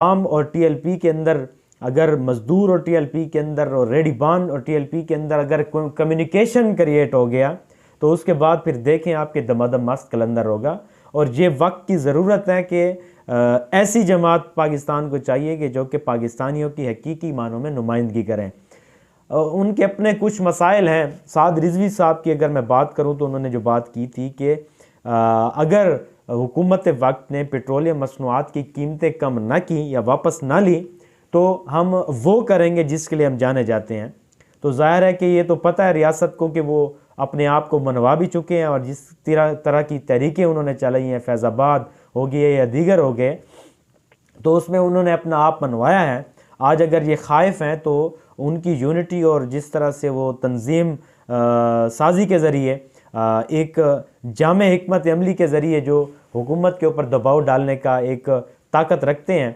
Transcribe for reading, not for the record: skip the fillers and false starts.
आम और टीएलपी के अंदर, अगर मजदूर और टीएलपी के अंदर और रेडीबान और टीएलपी के अंदर अगर कम्युनिकेशन क्रिएट हो गया तो उसके बाद फिर देखें आपके दमादम मस्त कलंदर होगा। और ये वक्त की ज़रूरत है कि ऐसी जमात पाकिस्तान को चाहिए कि जो कि पाकिस्तानियों की हकीकी मानों में नुमाइंदगी करें। उनके अपने कुछ मसाइल हैं। साद रिजवी साहब की अगर मैं बात करूं तो उन्होंने जो बात की थी कि अगर हुकूमत वक्त ने पेट्रोलियम मसनूआत की कीमतें कम ना की या वापस ना ली तो हम वो करेंगे जिसके लिए हम जाने जाते हैं। तो जाहिर है कि ये तो पता है रियासत को कि वो अपने आप को मनवा भी चुके हैं, और जिस तरह की तहरीकें उन्होंने चलाई हैं, फैज़ाबाद हो गए या दीगर हो गए, तो उसमें उन्होंने अपना आप मनवाया है। आज अगर ये खाइफ हैं तो उनकी यूनिटी और जिस तरह से वो तंजीम साजी के ज़रिए एक जामे हिकमत अमली के ज़रिए जो हुकूमत के ऊपर दबाव डालने का एक ताकत रखते हैं,